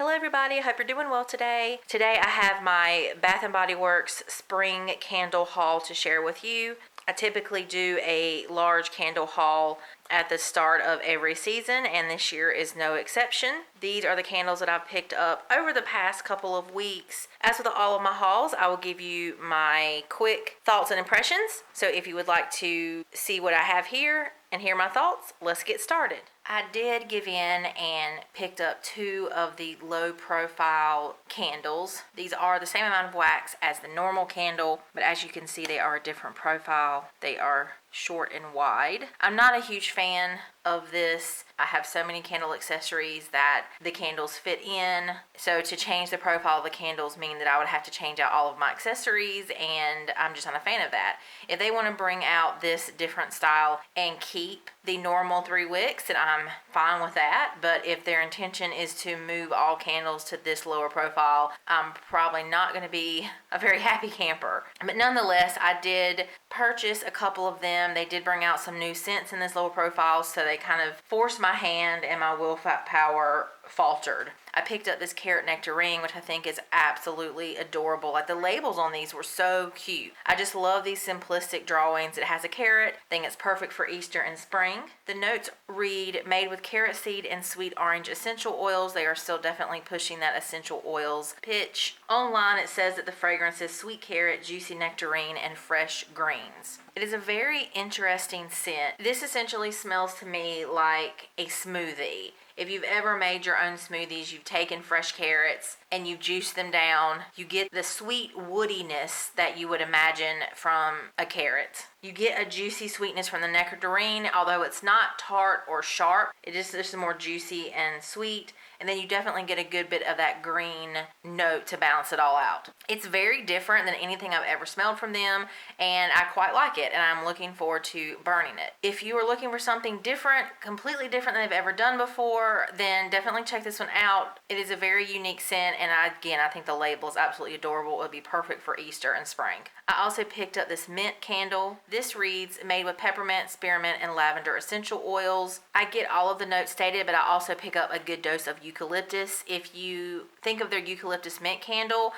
Hello everybody, I hope you're doing well today. Today I have my Bath & Body Works spring candle haul to share with you. I typically do a large candle haul at the start of every season, and this year is no exception. These are the candles that I've picked up over the past couple of weeks. As with all of my hauls, I will give you my quick thoughts and impressions. So if you would like to see what I have here and hear my thoughts, let's get started. I did give in and picked up 2 of the low profile candles. These are the same amount of wax as the normal candle, but as you can see, they are a different profile. They are short and wide. I'm not a huge fan of this. I have so many candle accessories that the candles fit in. So to change the profile of the candles mean that I would have to change out all of my accessories, and I'm just not a fan of that. If they want to bring out this different style and keep the normal 3 wicks, then I'm fine with that. But if their intention is to move all candles to this lower profile, I'm probably not going to be a very happy camper. But nonetheless, I did purchase a couple of them. They did bring out some new scents in this lower profile, so they kind of forced my hand and my willpower faltered. I picked up this carrot nectarine, which I think is absolutely adorable. Like, the labels on these were so cute. I just love these simplistic drawings. It has a carrot. I think it's perfect for Easter and spring. The notes read, made with carrot seed and sweet orange essential oils. They are still definitely pushing that essential oils pitch. Online it says that the fragrance is sweet carrot, juicy nectarine, and fresh greens. It is a very interesting scent. This essentially smells to me like a smoothie. If you've ever made your own smoothies, you've taken fresh carrots and you've juiced them down, you get the sweet woodiness that you would imagine from a carrot. You get a juicy sweetness from the nectarine, although it's not tart or sharp. It just more juicy and sweet. And then you definitely get a good bit of that green note to balance it all out. It's very different than anything I've ever smelled from them, and I quite like it, and I'm looking forward to burning it. If you are looking for something different, completely different than they've ever done before, then definitely check this one out. It is a very unique scent, and I think the label is absolutely adorable. It would be perfect for Easter and spring. I also picked up this mint candle. This reads, made with peppermint, spearmint, and lavender essential oils. I get all of the notes stated, but I also pick up a good dose of eucalyptus. If you think of their eucalyptus mint candle,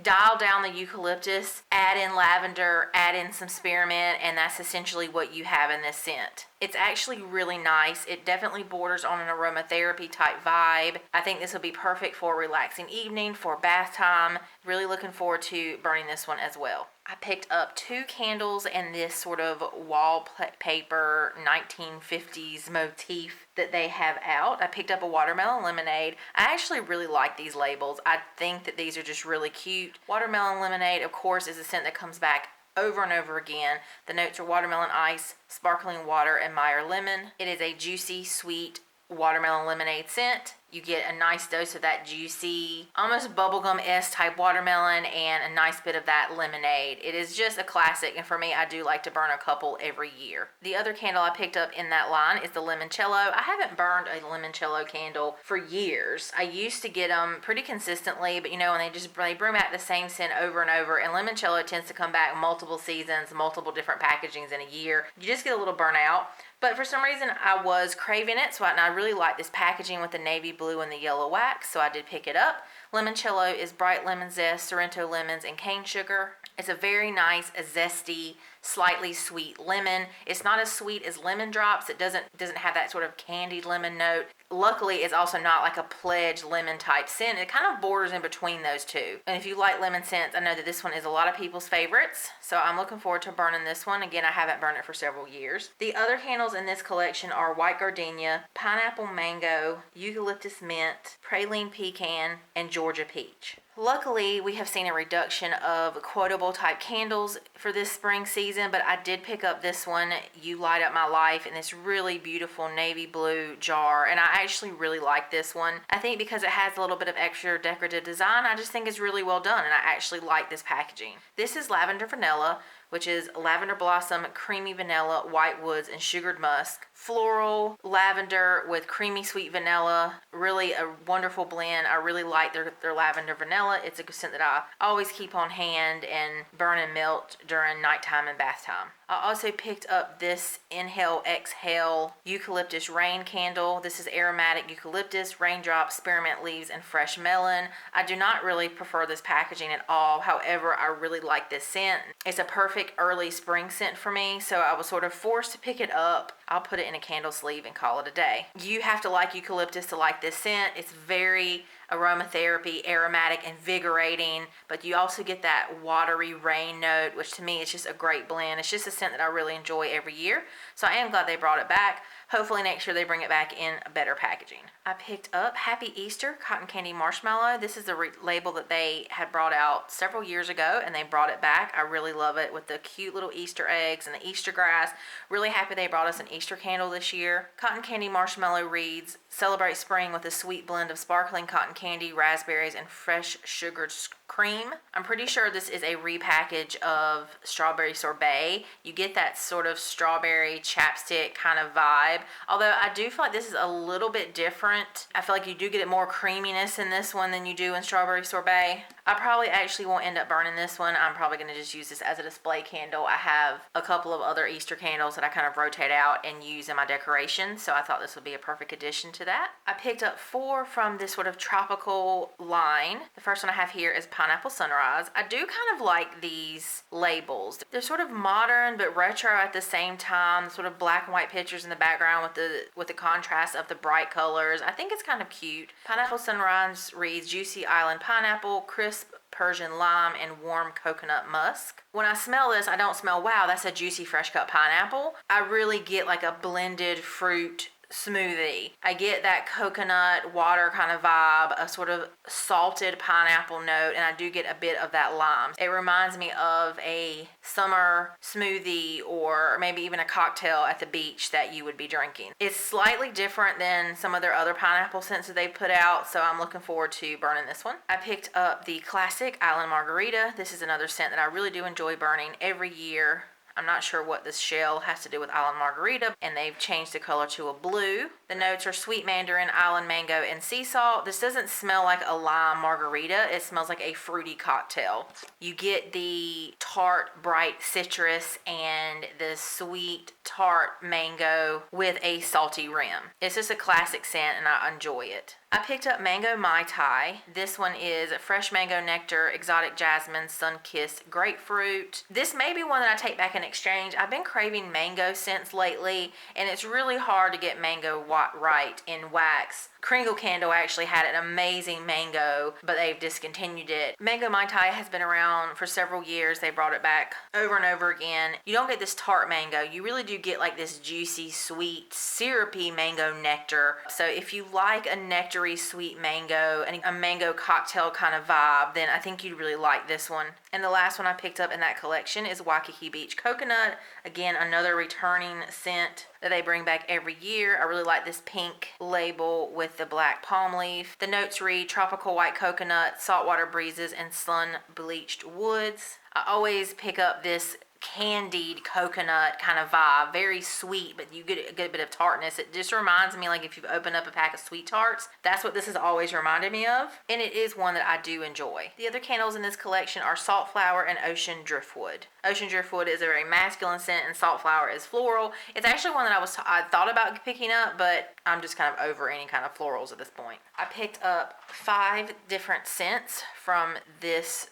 dial down the eucalyptus, add in lavender, add in some spearmint, and that's essentially what you have in this scent. It's actually really nice. It definitely borders on an aromatherapy type vibe. I think this will be perfect for a relaxing evening, for bath time. Really looking forward to burning this one as well. I picked up 2 candles in this sort of wallpaper 1950s motif that they have out. I picked up a watermelon lemonade. I actually really like these labels. I think that these are just really cute. Watermelon lemonade, of course, is a scent that comes back over and over again. The notes are watermelon ice, sparkling water, and Meyer lemon. It is a juicy, sweet watermelon lemonade scent. You get a nice dose of that juicy, almost bubblegum-esque type watermelon, and a nice bit of that lemonade. It is just a classic, and for me, I do like to burn a couple every year. The other candle I picked up in that line is the Limoncello. I haven't burned a Limoncello candle for years. I used to get them pretty consistently, but when they bring back the same scent over and over, and Limoncello tends to come back multiple seasons, multiple different packagings in a year. You just get a little burnout. But for some reason, I was craving it, and I really like this packaging with the navy blue and the yellow wax, so I did pick it up. Limoncello is bright lemon zest, Sorrento lemons, and cane sugar. It's a very nice, zesty, slightly sweet lemon. It's not as sweet as lemon drops. It doesn't have that sort of candied lemon note. Luckily, it's also not like a pledge lemon type scent. It kind of borders in between those two. And if you like lemon scents, I know that this one is a lot of people's favorites. So I'm looking forward to burning this one. Again, I haven't burned it for several years. The other candles in this collection are white gardenia, pineapple mango, eucalyptus mint, praline pecan, and Georgia peach. Luckily, we have seen a reduction of quotable type candles for this spring season, but I did pick up this one, You Light Up My Life, in this really beautiful navy blue jar, and I actually really like this one. I think because it has a little bit of extra decorative design, I just think it's really well done, and I actually like this packaging. This is Lavender Vanilla, which is lavender blossom, creamy vanilla, white woods, and sugared musk. Floral lavender with creamy sweet vanilla. Really a wonderful blend. I really like their lavender vanilla. It's a scent that I always keep on hand and burn and melt during nighttime and bath time. I also picked up this Inhale Exhale Eucalyptus Rain Candle. This is aromatic eucalyptus, raindrop, spearmint leaves, and fresh melon. I do not really prefer this packaging at all. However, I really like this scent. It's a perfect early spring scent for me, so I was sort of forced to pick it up. I'll put it in a candle sleeve and call it a day. You have to like eucalyptus to like this scent. It's very aromatherapy, aromatic, invigorating, but you also get that watery rain note, which to me is just a great blend. It's just a scent that I really enjoy every year, so I am glad they brought it back. Hopefully next year they bring it back in better packaging. I picked up Happy Easter Cotton Candy Marshmallow. This is the label that they had brought out several years ago, and they brought it back. I really love it with the cute little Easter eggs and the Easter grass. Really happy they brought us an Easter candle this year. Cotton Candy Marshmallow reads, celebrate spring with a sweet blend of sparkling cotton candy, raspberries, and fresh sugared cream. I'm pretty sure this is a repackage of Strawberry Sorbet. You get that sort of strawberry chapstick kind of vibe. Although I do feel like this is a little bit different. I feel like you do get more creaminess in this one than you do in Strawberry Sorbet. I probably actually won't end up burning this one. I'm probably going to just use this as a display candle. I have a couple of other Easter candles that I kind of rotate out and use in my decoration, so I thought this would be a perfect addition to that. I picked up 4 from this sort of tropical line. The first one I have here is Pineapple Sunrise. I do kind of like these labels. They're sort of modern but retro at the same time. Sort of black and white pictures in the background with the contrast of the bright colors. I think it's kind of cute. Pineapple Sunrise reads Juicy Island Pineapple, Crisp Persian Lime, and Warm Coconut Musk. When I smell this, I don't smell, wow, that's a juicy fresh cut pineapple. I really get like a blended fruit smoothie. I get that coconut water kind of vibe, a sort of salted pineapple note, and I do get a bit of that lime. It reminds me of a summer smoothie or maybe even a cocktail at the beach that you would be drinking. It's slightly different than some of their other pineapple scents that they put out, so I'm looking forward to burning this one. I picked up the classic Island Margarita. This is another scent that I really do enjoy burning every year. I'm not sure what this shell has to do with Island Margarita, and they've changed the color to a blue. The notes are sweet mandarin, island mango, and sea salt. This doesn't smell like a lime margarita. It smells like a fruity cocktail. You get the tart, bright citrus and the sweet tart mango with a salty rim. It's just a classic scent, and I enjoy it. I picked up Mango Mai Tai. This one is fresh mango nectar, exotic jasmine, sun-kissed grapefruit. This may be one that I take back in exchange. I've been craving mango scents lately, and it's really hard to get mango right in wax. Kringle Candle actually had an amazing mango, but they've discontinued it. Mango Mai Tai has been around for several years. They brought it back over and over again. You don't get this tart mango. You really do get like this juicy, sweet, syrupy mango nectar. So if you like a nectary sweet mango and a mango cocktail kind of vibe, then I think you'd really like this one. And the last one I picked up in that collection is Waikiki Beach Coconut. Again, another returning scent that they bring back every year. I really like this pink label with the black palm leaf. The notes read tropical white coconut, saltwater breezes, and sun-bleached woods. I always pick up this candied coconut kind of vibe, very sweet, but you get a good bit of tartness. It just reminds me like if you've opened up a pack of sweet tarts. That's what this has always reminded me of, and it is one that I do enjoy. The other candles in this collection are Saltflower and Ocean Driftwood. Ocean Driftwood is a very masculine scent, and Saltflower is floral. It's actually one that I thought about picking up, but I'm just kind of over any kind of florals at this point. I picked up 5 different scents from this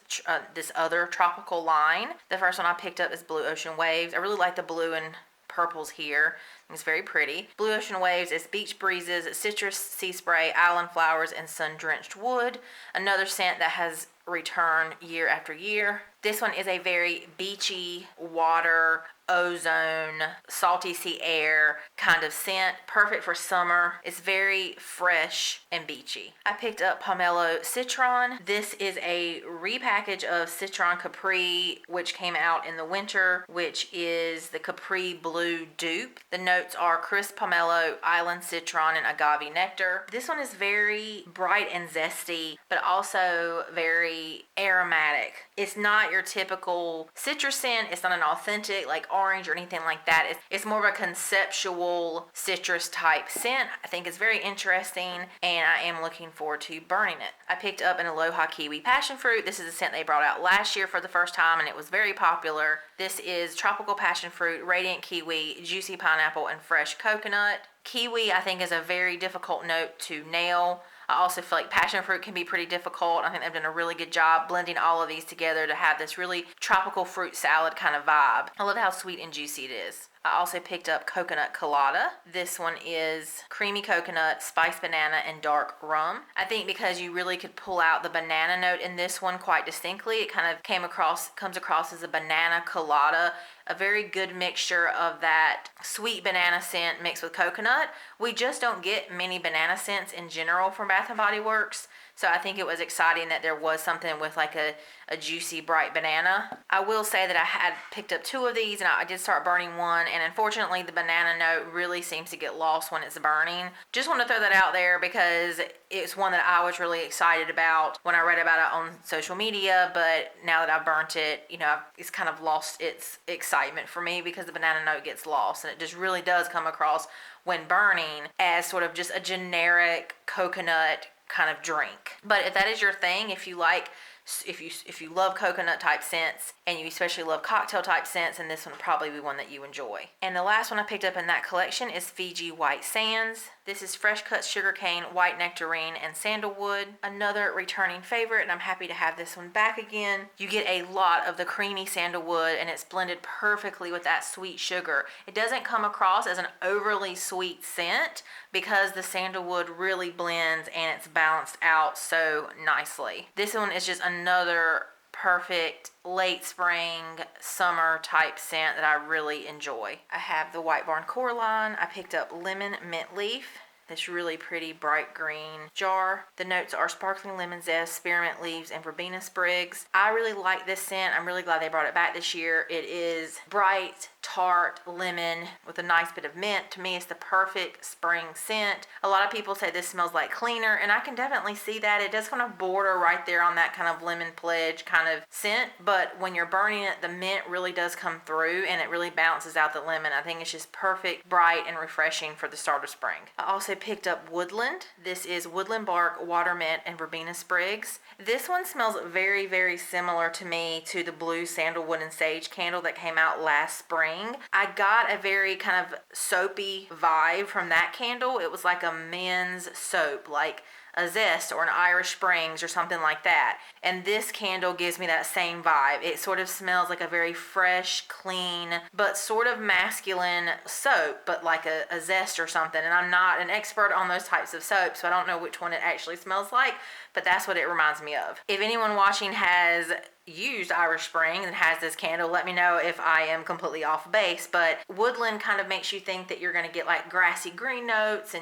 other tropical line. The first one I picked up is Blue Ocean Waves. I really like the blue and purples here. It's very pretty. Blue Ocean Waves is beach breezes, citrus sea spray, island flowers, and sun-drenched wood. Another scent that has returned year after year. This one is a very beachy, water, ozone, salty sea air kind of scent. Perfect for summer. It's very fresh and beachy. I picked up Pomelo Citron. This is a repackage of Citron Capri, which came out in the winter, which is the Capri Blue dupe. The notes notes are crisp pomelo, island citron, and agave nectar. This one is very bright and zesty, but also very aromatic. It's not your typical citrus scent. It's not an authentic like orange or anything like that. It's more of a conceptual citrus type scent. I think it's very interesting, and I am looking forward to burning it. I picked up an Aloha Kiwi Passionfruit. This is a scent they brought out last year for the first time, and it was very popular. This is tropical passionfruit, radiant kiwi, juicy pineapple, and fresh coconut. Kiwi, I think, is a very difficult note to nail. I also feel like passion fruit can be pretty difficult. I think they've done a really good job blending all of these together to have this really tropical fruit salad kind of vibe. I love how sweet and juicy it is. I also picked up coconut colada. This one is creamy coconut, spiced banana, and dark rum. I think because you really could pull out the banana note in this one quite distinctly. It kind of comes across as a banana colada, a very good mixture of that sweet banana scent mixed with coconut. We just don't get many banana scents in general from Bath & Body Works. So I think it was exciting that there was something with like a juicy, bright banana. I will say that I had picked up 2 of these, and I did start burning one, and unfortunately the banana note really seems to get lost when it's burning. Just want to throw that out there because it's one that I was really excited about when I read about it on social media, but now that I've burnt it, it's kind of lost its excitement for me because the banana note gets lost, and it just really does come across when burning as sort of just a generic coconut kind of drink. But if that is your thing, if you love coconut type scents, and you especially love cocktail type scents, and this one will probably be one that you enjoy. And the last one I picked up in that collection is Fiji White Sands. This is fresh cut sugarcane, white nectarine, and sandalwood. Another returning favorite, and I'm happy to have this one back again. You get a lot of the creamy sandalwood, and it's blended perfectly with that sweet sugar. It doesn't come across as an overly sweet scent because the sandalwood really blends and it's balanced out so nicely. This one is just another perfect late spring, summer type scent that I really enjoy. I have the White Barn Coraline. I picked up lemon mint leaf. This really pretty bright green jar. The notes are sparkling lemon zest, spearmint leaves, and verbena sprigs. I really like this scent. I'm really glad they brought it back this year. It is bright, tart lemon with a nice bit of mint. To me, it's the perfect spring scent. A lot of people say this smells like cleaner, and I can definitely see that. It does kind of border right there on that kind of lemon pledge kind of scent, but when you're burning it, the mint really does come through and it really balances out the lemon. I think it's just perfect, bright, and refreshing for the start of spring. I also picked up Woodland. This is woodland bark, water mint, and verbena sprigs. This one smells very, very similar to me to the blue sandalwood and sage candle that came out last spring. I got a very kind of soapy vibe from that candle. It was like a men's soap, like a Zest or an Irish Springs or something like that. And this candle gives me that same vibe. It sort of smells like a very fresh, clean, but sort of masculine soap, but like a Zest or something. And I'm not an expert on those types of soaps, so I don't know which one it actually smells like, but that's what it reminds me of. If anyone watching has used Irish Spring and has this candle, let me know if I am completely off base. But Woodland kind of makes you think that you're going to get like grassy green notes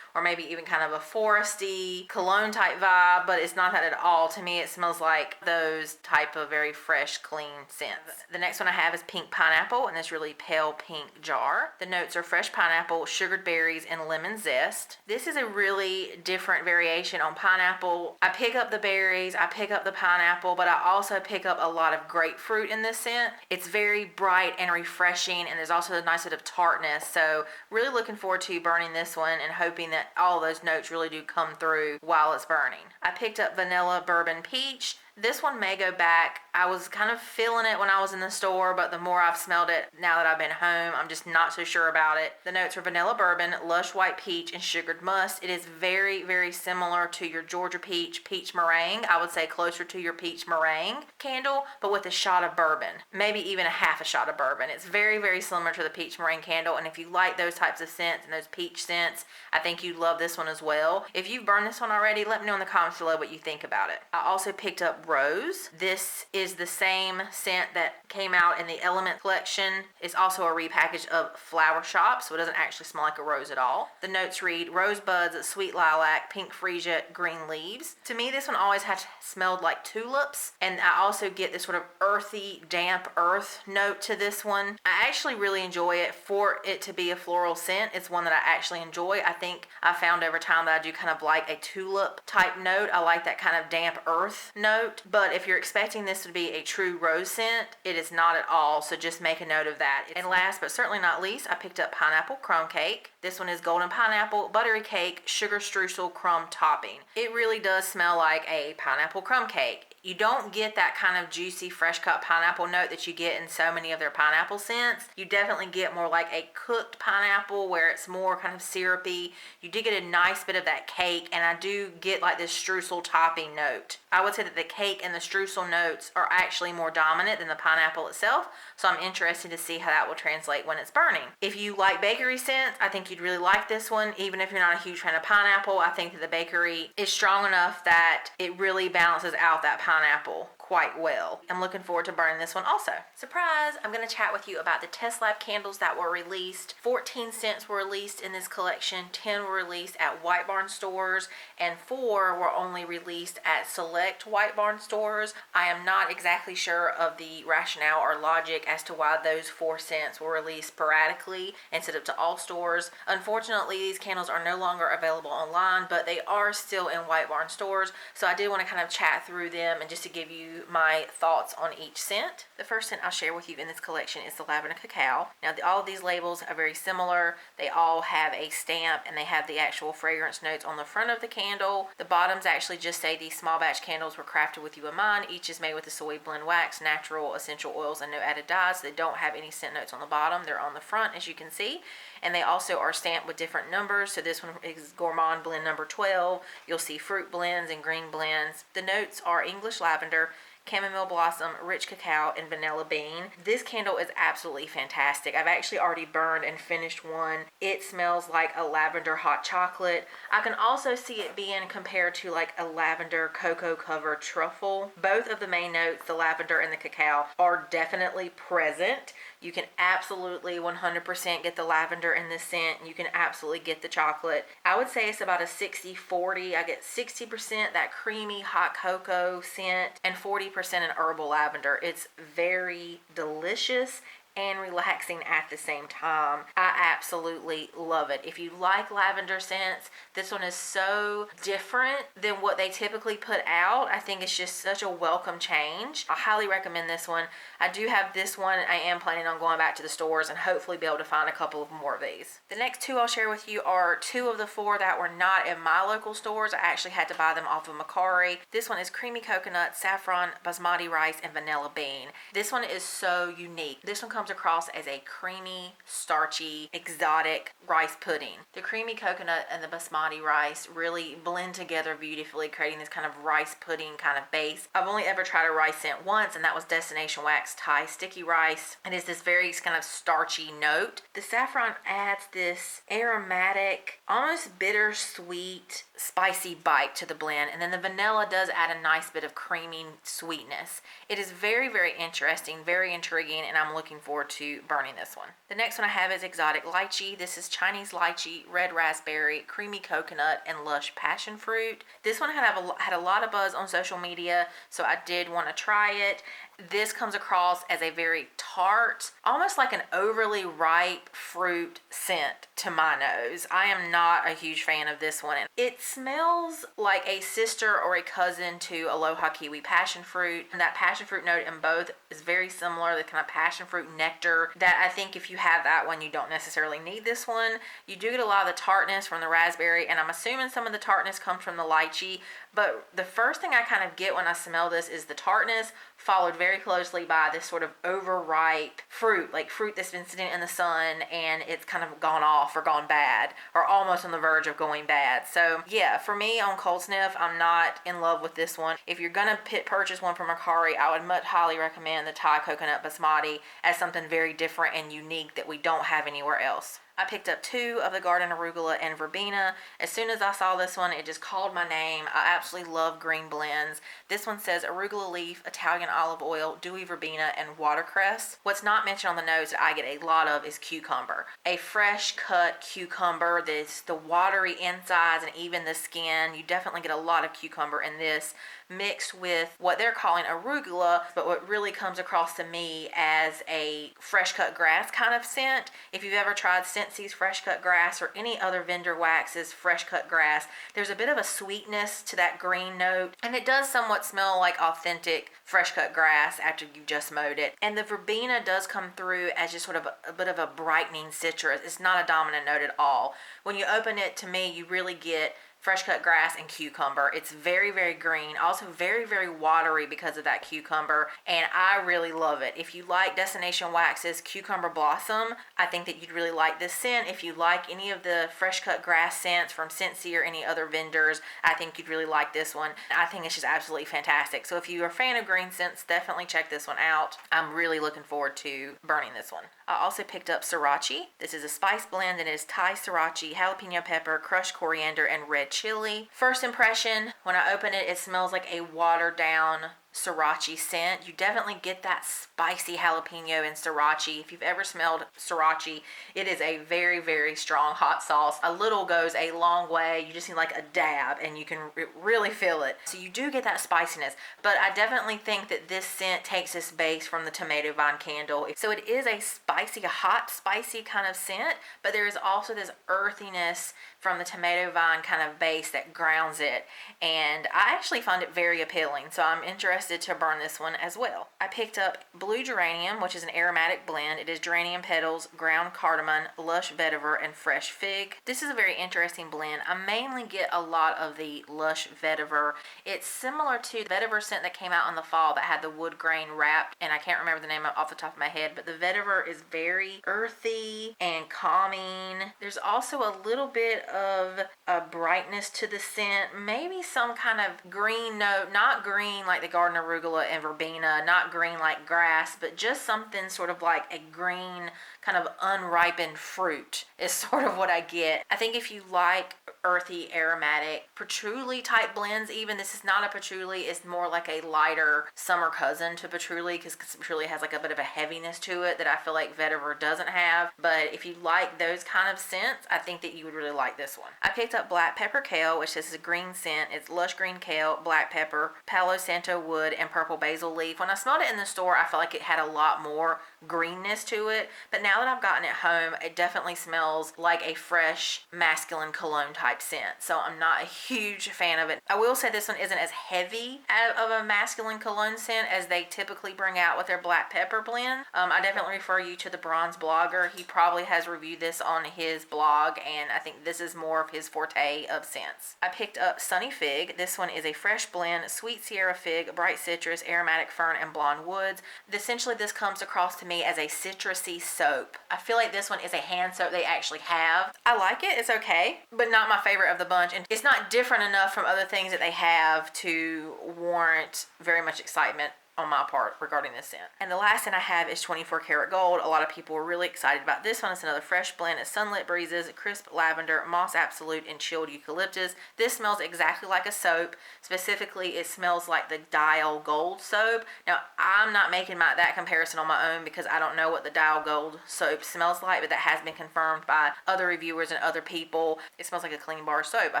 or maybe even kind of a foresty cologne type vibe, but it's not that at all. To me, it smells like those type of very fresh, clean scents. The next one I have is pink pineapple in this really pale pink jar. The notes are fresh pineapple, sugared berries, and lemon zest. This is a really different variation on pineapple. I pick up the berries, I pick up the pineapple, but I also pick up a lot of grapefruit in this scent. It's very bright and refreshing, and there's also a nice bit of tartness. So really looking forward to burning this one and hoping that all those notes really do come through while it's burning. I picked up vanilla bourbon peach. This one may go back. I was kind of feeling it when I was in the store, but the more I've smelled it now that I've been home, I'm just not so sure about it. The notes are vanilla bourbon, lush white peach, and sugared musk. It is very, very similar to your Georgia peach meringue. I would say closer to your peach meringue candle, but with a shot of bourbon. Maybe even a half a shot of bourbon. It's very, very similar to the peach meringue candle, and if you like those types of scents and those peach scents, I think you'd love this one as well. If you've burned this one already, let me know in the comments below what you think about it. I also picked up Rose. This is the same scent that came out in the Element collection. It's also a repackage of Flower Shop, so it doesn't actually smell like a rose at all. The notes read rosebuds, sweet lilac, pink freesia, green leaves. To me, this one always has smelled like tulips, and I also get this sort of earthy, damp earth note to this one. I actually really enjoy it for it to be a floral scent. It's one that I actually enjoy. I think I found over time that I do kind of like a tulip type note. I like that kind of damp earth note, but if you're expecting this to be a true rose scent, it is not at all, so just make a note of that. And last but certainly not least, I picked up pineapple crumb cake. This one is golden pineapple, buttery cake, sugar streusel, crumb topping. It really does smell like a pineapple crumb cake. You don't get that kind of juicy, fresh cut pineapple note that you get in so many of their pineapple scents. You definitely get more like a cooked pineapple where it's more kind of syrupy. You do get a nice bit of that cake, and I do get like this streusel topping note. I would say that the cake and the streusel notes are actually more dominant than the pineapple itself, so I'm interested to see how that will translate when it's burning. If you like bakery scents, I think you'd really like this one. Even if you're not a huge fan of pineapple, I think that the bakery is strong enough that it really balances out that pineapple quite well. I'm looking forward to burning this one also. Surprise! I'm going to chat with you about the Test Lab candles that were released. 14 scents were released in this collection, 10 were released at White Barn stores, and 4 were only released at select White Barn stores. I am not exactly sure of the rationale or logic as to why those 4 scents were released sporadically instead of to all stores. Unfortunately, these candles are no longer available online, but they are still in White Barn stores, so I did want to kind of chat through them and just to give you my thoughts on each scent. The first scent I'll share with you in this collection is the Lavender Cacao. Now, all of these labels are very similar. They all have a stamp and they have the actual fragrance notes on the front of the candle. The bottoms actually just say these small batch candles were crafted with you in mind. Each is made with the soy blend wax, natural essential oils, and no added dyes. They don't have any scent notes on the bottom. They're on the front, as you can see. And they also are stamped with different numbers. So this one is Gourmand Blend number 12. You'll see fruit blends and green blends. The notes are English lavender, chamomile blossom, rich cacao, and vanilla bean. This candle is absolutely fantastic. I've actually already burned and finished one. It smells like a lavender hot chocolate. I can also see it being compared to like a lavender cocoa covered truffle. Both of the main notes, the lavender and the cacao, are definitely present. You can absolutely 100% get the lavender in this scent. You can absolutely get the chocolate. I would say it's about a 60-40. I get 60% that creamy hot cocoa scent and 40% an herbal lavender. It's very delicious and relaxing at the same time. I absolutely love it. If you like lavender scents, this one is so different than what they typically put out. I think it's just such a welcome change. I highly recommend this one. I do have this one. I am planning on going back to the stores and hopefully be able to find a couple of more of these. The next 2 I'll share with you are 2 of the 4 that were not in my local stores. I actually had to buy them off of Macari. This one is creamy coconut, saffron, basmati rice, and vanilla bean. This one is so unique. This one comes across as a creamy, starchy, exotic rice pudding. The creamy coconut and the basmati rice really blend together beautifully, creating this kind of rice pudding kind of base. I've only ever tried a rice scent once, and that was Destination Wax Thai sticky rice. It is this very kind of starchy note. The saffron adds this aromatic, almost bittersweet, spicy bite to the blend, and then the vanilla does add a nice bit of creamy sweetness. It is very, very interesting, very intriguing, and I'm looking forward to burning this one. The next one I have is exotic lychee. This is Chinese lychee, red raspberry, creamy coconut, and lush passion fruit. This one had a lot of buzz on social media, so I did want to try it. This comes across as a very tart, almost like an overly ripe fruit scent to my nose. I am not a huge fan of this one. It smells like a sister or a cousin to Aloha Kiwi passion fruit. And that passion fruit note in both is very similar, the kind of passion fruit nectar that I think if you have that one, you don't necessarily need this one. You do get a lot of the tartness from the raspberry, and I'm assuming some of the tartness comes from the lychee, but the first thing I kind of get when I smell this is the tartness, followed very closely by this sort of overripe fruit, like fruit that's been sitting in the sun and it's kind of gone off or gone bad or almost on the verge of going bad. So yeah, for me on cold sniff, I'm not in love with this one. If you're gonna purchase one from Macari, I would much highly recommend the Thai coconut basmati as something very different and unique that we don't have anywhere else. I picked up 2 of the Garden Arugula and Verbena. As soon as I saw this one, it just called my name. I absolutely love green blends. This one says arugula leaf, Italian olive oil, dewy verbena, and watercress. What's not mentioned on the nose that I get a lot of is cucumber. A fresh cut cucumber, that's the watery insides and even the skin. You definitely get a lot of cucumber in this, mixed with what they're calling arugula, but what really comes across to me as a fresh cut grass kind of scent. If you've ever tried Scentssy's fresh cut grass or any other vendor waxes fresh cut grass, there's a bit of a sweetness to that green note, and it does somewhat smell like authentic fresh cut grass after you've just mowed it. And the verbena does come through as just sort of a bit of a brightening citrus. It's not a dominant note at all. When you open it, to me, you really get fresh cut grass and cucumber. It's very, very green, also very, very watery because of that cucumber, and I really love it. If you like Destination Wax's Cucumber Blossom, I think that you'd really like this scent. If you like any of the fresh cut grass scents from Scentsy or any other vendors, I think you'd really like this one. I think it's just absolutely fantastic. So if you're a fan of green scents, definitely check this one out. I'm really looking forward to burning this one. I also picked up Sorachi. This is a spice blend, and it is Thai Sriracha, jalapeno pepper, crushed coriander, and red chili. First impression, when I open it, it smells like a watered down Sorachi scent. You definitely get that spicy jalapeno in Sorachi. If you've ever smelled Sorachi, it is a very, very strong hot sauce. A little goes a long way. You just need like a dab and you can really feel it. So you do get that spiciness, but I definitely think that this scent takes its base from the tomato vine candle. So it is a spicy, hot, spicy kind of scent, but there is also this earthiness from the tomato vine kind of base that grounds it, and I actually find it very appealing, so I'm interested to burn this one as well. I picked up Blue Geranium, which is an aromatic blend. It is geranium petals, ground cardamom, lush vetiver, and fresh fig. This is a very interesting blend. I mainly get a lot of the lush vetiver. It's similar to the vetiver scent that came out in the fall that had the wood grain wrapped, and I can't remember the name off the top of my head, but the vetiver is very earthy and calming. There's also a little bit of a brightness to the scent, maybe some kind of green note, not green like the garden arugula and verbena, not green like grass, but just something sort of like a green kind of unripened fruit is sort of what I get. I think if you like earthy, aromatic, patchouli type blends, even, this is not a patchouli, it's more like a lighter summer cousin to patchouli, because patchouli has like a bit of a heaviness to it that I feel like vetiver doesn't have. But if you like those kind of scents, I think that you would really like this one. I picked up Black Pepper Kale, which is a green scent. It's lush green kale, black pepper, Palo Santo wood, and purple basil leaf. When I smelled it in the store, I felt like it had a lot more greenness to it, but now that I've gotten it home, it definitely smells like a fresh masculine cologne type scent, so I'm not a huge fan of it. I will say this one isn't as heavy of a masculine cologne scent as they typically bring out with their black pepper blend. I definitely refer you to the Bronze blogger. He probably has reviewed this on his blog, and I think this is more of his forte of scents. I picked up Sunny Fig. This one is a fresh blend, sweet Sierra fig, bright citrus, aromatic fern, and blonde woods. Essentially, this comes across to me as a citrusy soap. I feel like this one is a hand soap they actually have. I like it, it's okay, but not my favorite of the bunch, and it's not different enough from other things that they have to warrant very much excitement on my part regarding this scent. And the last scent I have is 24 Karat Gold. A lot of people were really excited about this one. It's another fresh blend of sunlit breezes, crisp lavender, moss absolute, and chilled eucalyptus. This smells exactly like a soap. Specifically, it smells like the Dial Gold soap. Now, I'm not making that comparison on my own because I don't know what the Dial Gold soap smells like, but that has been confirmed by other reviewers and other people. It smells like a clean bar soap. I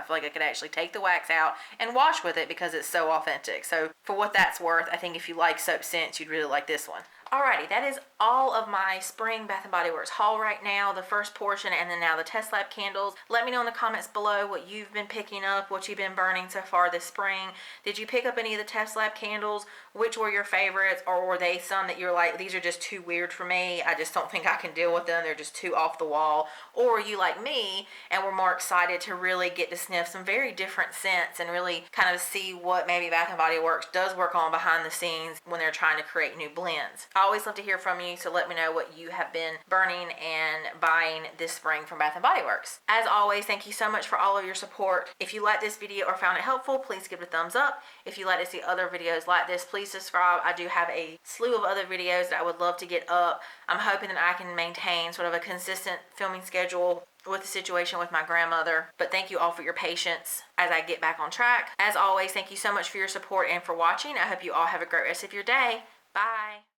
feel like I could actually take the wax out and wash with it because it's so authentic. So for what that's worth, I think if you like soap scents, you'd really like this one. Alrighty, that is all of my spring Bath & Body Works haul right now, the first portion, and then now the test lab candles. Let me know in the comments below what you've been picking up, what you've been burning so far this spring. Did you pick up any of the test lab candles? Which were your favorites, or were they some that you're like, these are just too weird for me, I just don't think I can deal with them, they're just too off the wall? Or were you like me and were more excited to really get to sniff some very different scents and really kind of see what maybe Bath & Body Works does work on behind the scenes when they're trying to create new blends? I always love to hear from you, so let me know what you have been burning and buying this spring from Bath & Body Works. As always, thank you so much for all of your support. If you liked this video or found it helpful, please give it a thumbs up. If you'd like to see other videos like this, please subscribe. I do have a slew of other videos that I would love to get up. I'm hoping that I can maintain sort of a consistent filming schedule with the situation with my grandmother. But thank you all for your patience as I get back on track. As always, thank you so much for your support and for watching. I hope you all have a great rest of your day. Bye.